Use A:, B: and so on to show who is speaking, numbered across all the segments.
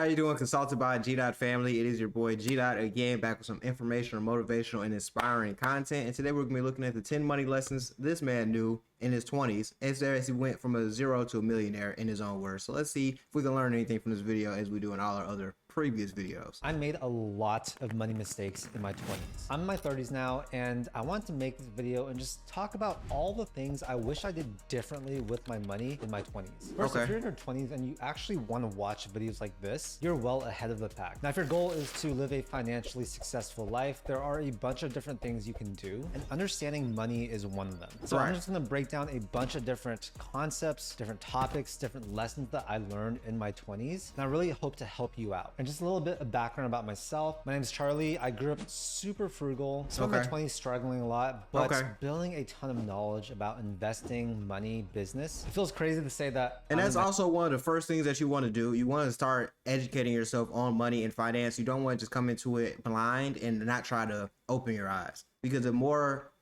A: How you doing? Consulted by G Dot family. It is your boy G Dot again, back with some informational, motivational, and inspiring content. And today we're gonna be looking at the 10 money lessons this man knew in his 20s, as he went from a zero to a millionaire in his own words. So let's see if we can learn anything from this video as we do in all our other previous videos.
B: I made a lot of money mistakes in my 20s. I'm in my 30s now, and I wanted to make this video and just talk about all the things I wish I did differently with my money in my 20s. First, if you're in your 20s and you actually want to watch videos like this, you're well ahead of the pack. Now, if your goal is to live a financially successful life, there are a bunch of different things you can do, and understanding money is one of them. So I'm just gonna break down a bunch of different concepts, different topics, different lessons that I learned in my 20s, and I really hope to help you out. And just a little bit of background about myself. My name is Charlie. I grew up super frugal, spent my 20s struggling a lot, but building a ton of knowledge about investing, money, business. It feels crazy to say that.
A: And that's also one of the first things that you want to do. You want to start educating yourself on money and finance. You don't want to just come into it blind and not try to open your eyes, because the more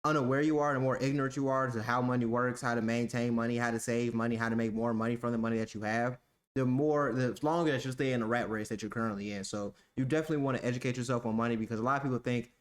A: unaware you are, the more ignorant you are to how money works, how to maintain money, how to save money, how to make more money from the money that you have, the longer that you stay in the rat race that you're currently in. So you definitely want to educate yourself on money, because a lot of people think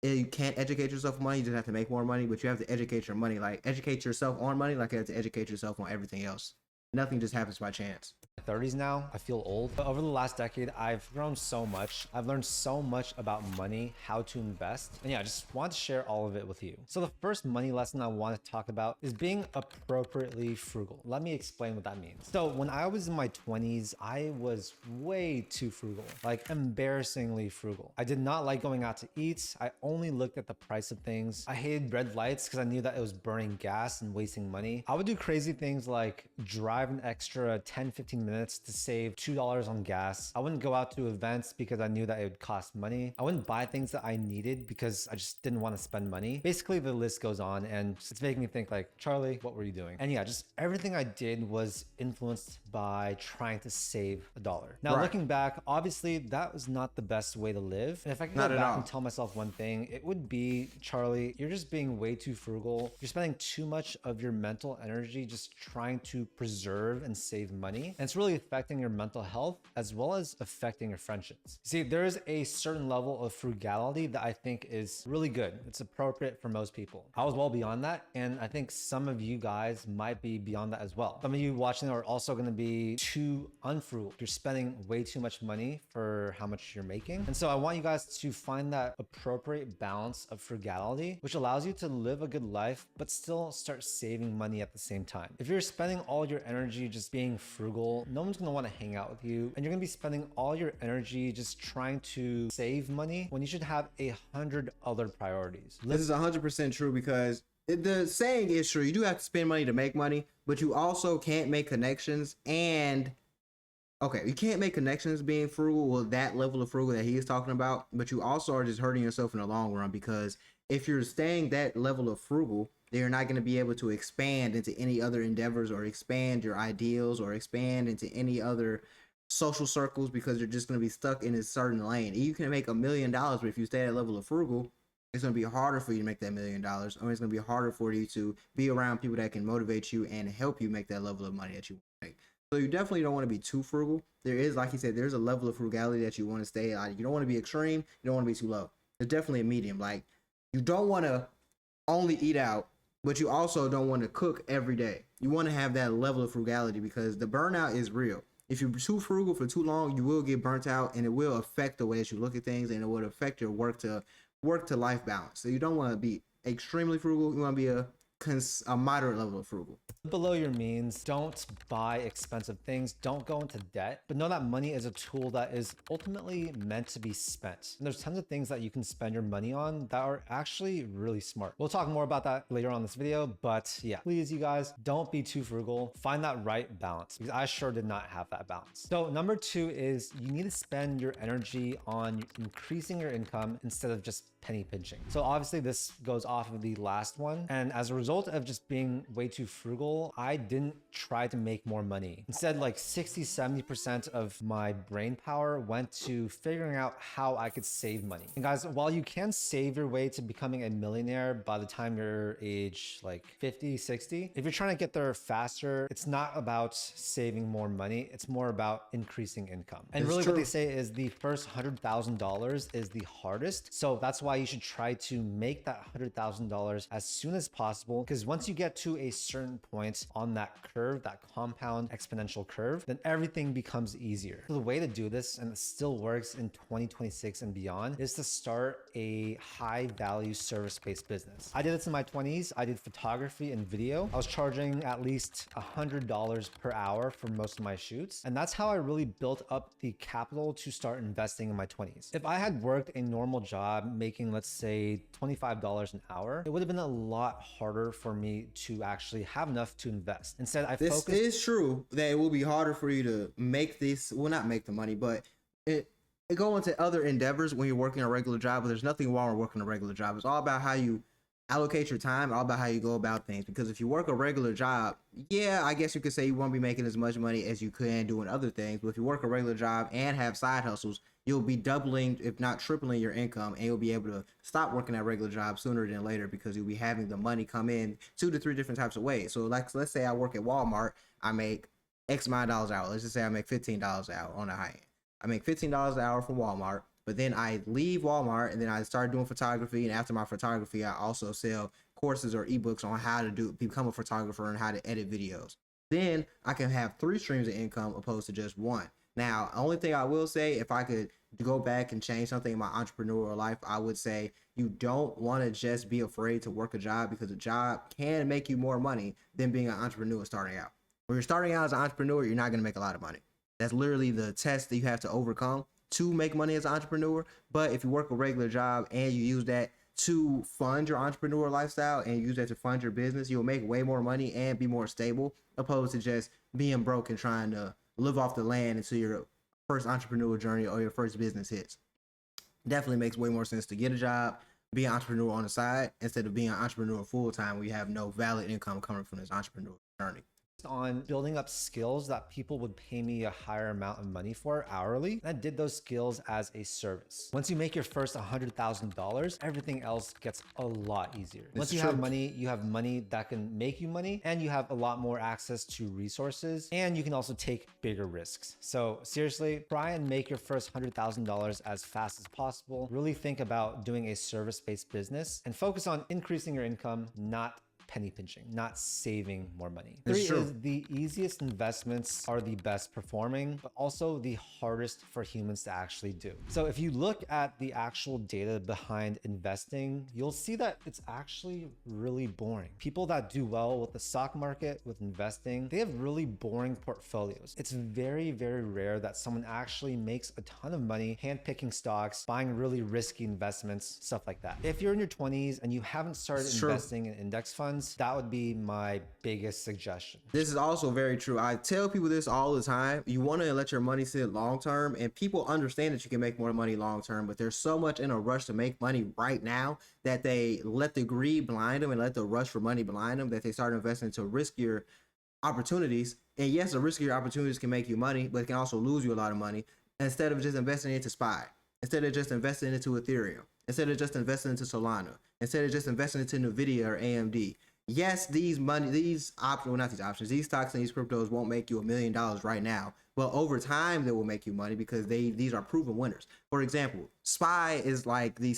A: you can't educate yourself on money, you just have to make more money. But you have to educate your money, like educate yourself on money, like you have to educate yourself on everything else. Nothing just happens by chance.
B: 30s now, I feel old, but over the last decade, I've grown so much. I've learned so much about money, how to invest, and yeah, I just want to share all of it with you. So the first money lesson I want to talk about is being appropriately frugal. Let me explain what that means. So when I was in my 20s, I was way too frugal, like embarrassingly frugal. I did not like going out to eat. I only looked at the price of things. I hated red lights because I knew that it was burning gas and wasting money. I would do crazy things like drive an extra 10-15 minutes to save $2 on gas. I wouldn't go out to events because I knew that it would cost money. I wouldn't buy things that I needed because I just didn't want to spend money. Basically, the list goes on, and it's making me think like, Charlie, what were you doing? And yeah, just everything I did was influenced by trying to save $1. Now, looking back, obviously that was not the best way to live. And if I could go back and tell myself one thing, it would be, Charlie, you're just being way too frugal. You're spending too much of your mental energy just trying to preserve and save money. And it's really affecting your mental health as well as affecting your friendships. See, there is a certain level of frugality that I think is really good. It's appropriate for most people. I was well beyond that, and I think some of you guys might be beyond that as well. Some of you watching are also going to be too unfrugal. You're spending way too much money for how much you're making. And so I want you guys to find that appropriate balance of frugality, which allows you to live a good life, but still start saving money at the same time. If you're spending all your energy just being frugal, no one's gonna want to hang out with you, and you're gonna be spending all your energy just trying to save money when you should have 100 other priorities.
A: This is 100% true, because the saying is true. You do have to spend money to make money, but you also can't make connections. And okay, you can't make connections being frugal with that level of frugal that he is talking about, but you also are just hurting yourself in the long run, because if you're staying that level of frugal, they're not going to be able to expand into any other endeavors or expand your ideals or expand into any other social circles, because you're just going to be stuck in a certain lane. You can make $1 million, but if you stay at a level of frugal, it's going to be harder for you to make that $1 million, or it's going to be harder for you to be around people that can motivate you and help you make that level of money that you want to make. So you definitely don't want to be too frugal. There is, like you said, there's a level of frugality that you want to stay at. You don't want to be extreme. You don't want to be too low. There's definitely a medium. Like, you don't want to only eat out, but you also don't want to cook every day. You want to have that level of frugality, because the burnout is real. If you're too frugal for too long, you will get burnt out, and it will affect the way that you look at things, and it will affect your work to life balance. So you don't want to be extremely frugal. You want to be a moderate level of frugal.
B: Below your means, don't buy expensive things, don't go into debt, but know that money is a tool that is ultimately meant to be spent. And there's tons of things that you can spend your money on that are actually really smart. We'll talk more about that later on in this video, but yeah, please, you guys, don't be too frugal. Find that right balance, because I sure did not have that balance. So number 2 is you need to spend your energy on increasing your income instead of just penny pinching. So obviously this goes off of the last one, and as a result, result of just being way too frugal, I didn't try to make more money. Instead, like 60-70% of my brain power went to figuring out how I could save money. And guys, while you can save your way to becoming a millionaire by the time you're age like 50, 60, if you're trying to get there faster, it's not about saving more money. It's more about increasing income. And
A: It's
B: really
A: true.
B: what they say is the first $100,000 is the hardest. So that's why you should try to make that $100,000 as soon as possible. Because once you get to a certain point on that curve, that compound exponential curve, then everything becomes easier. So the way to do this, and it still works in 2026 and beyond, is to start a high value service-based business. I did this in my 20s. I did photography and video. I was charging at least $100 per hour for most of my shoots. And that's how I really built up the capital to start investing in my 20s. If I had worked a normal job making, let's say, $25 an hour, it would have been a lot harder for me to actually have enough to invest. Instead, I
A: This
B: focused.
A: is true that it will be harder for you to make this, well, not make the money, but it go into other endeavors when you're working a regular job. But there's nothing wrong with working a regular job. It's all about how you allocate your time, all about how you go about things. Because if you work a regular job, yeah, I guess you could say you won't be making as much money as you can doing other things. But if you work a regular job and have side hustles, you'll be doubling, if not tripling your income, and you'll be able to stop working that regular job sooner than later because you'll be having the money come in 2 to 3 different types of ways. So like, let's say I work at Walmart, I make X amount of dollars an hour. Let's just say I make $15 an hour on the high end. I make $15 an hour from Walmart, but then I leave Walmart and then I start doing photography. And after my photography, I also sell courses or ebooks on how to become a photographer and how to edit videos. Then I can have 3 streams of income opposed to just one. Now, only thing I will say, if I could go back and change something in my entrepreneurial life, I would say you don't want to just be afraid to work a job, because a job can make you more money than being an entrepreneur starting out. When you're starting out as an entrepreneur, you're not going to make a lot of money. That's literally the test that you have to overcome to make money as an entrepreneur. But if you work a regular job and you use that to fund your entrepreneur lifestyle and use that to fund your business, you'll make way more money and be more stable, opposed to just being broke and trying to live off the land until your first entrepreneur journey or your first business hits. Definitely makes way more sense to get a job, be an entrepreneur on the side, instead of being an entrepreneur full time where you have no valid income coming from this entrepreneur journey.
B: On building up skills that people would pay me a higher amount of money for hourly. And I did those skills as a service. Once you make your first $100,000, everything else gets a lot easier. Once you have money, you have money that can make you money, and you have a lot more access to resources, and you can also take bigger risks. So seriously, try and make your first $100,000 as fast as possible. Really think about doing a service-based business and focus on increasing your income, not penny pinching, not saving more money.
A: It's
B: 3
A: true.
B: is the easiest investments are the best performing, but also the hardest for humans to actually do. So if you look at the actual data behind investing, you'll see that it's actually really boring. People that do well with the stock market, with investing, they have really boring portfolios. It's very, very rare that someone actually makes a ton of money handpicking stocks, buying really risky investments, stuff like that. If you're in your 20s and you haven't started investing in index funds, that would be my biggest suggestion.
A: This is also very true. I tell people this all the time. You want to let your money sit long term, and people understand that you can make more money long term, but there's so much in a rush to make money right now that they let the greed blind them and let the rush for money blind them, that they start investing into riskier opportunities. And yes, the riskier opportunities can make you money, but it can also lose you a lot of money, instead of just investing into SPY, instead of just investing into Ethereum, instead of just investing into Solana, instead of just investing into NVIDIA or AMD. Yes, these stocks and these cryptos won't make you $1 million right now, but over time they will make you money because these are proven winners. For example, SPY is like the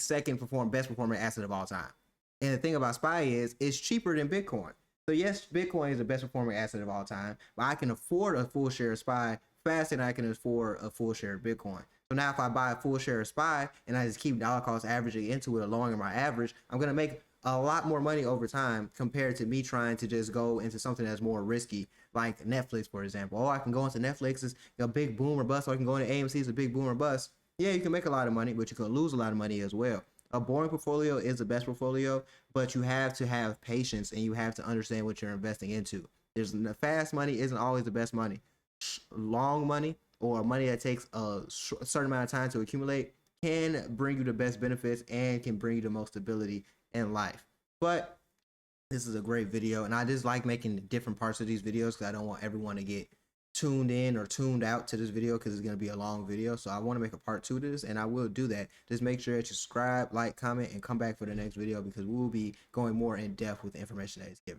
A: best performing asset of all time. And the thing about SPY is it's cheaper than Bitcoin. So yes, Bitcoin is the best performing asset of all time, but I can afford a full share of SPY faster than I can afford a full share of Bitcoin. So now if I buy a full share of SPY and I just keep dollar cost averaging into it, lowering my average, I'm going to make a lot more money over time compared to me trying to just go into something that's more risky, like Netflix, for example. Oh, I can go into Netflix, it's a big boom or bust, or I can go into AMC, it's a big boom or bust. Yeah, you can make a lot of money, but you can lose a lot of money as well. A boring portfolio is the best portfolio, but you have to have patience and you have to understand what you're investing into. Fast money isn't always the best money. Long money, or money that takes a certain amount of time to accumulate, can bring you the best benefits and can bring you the most stability in life. But This is a great video, and I just like making different parts of these videos because I don't want everyone to get tuned in or tuned out to this video because it's going to be a long video. So I want to make a part 2 to this, and I will do that. Just make sure that you subscribe, like, comment, and come back for the next video because we will be going more in depth with the information that is given.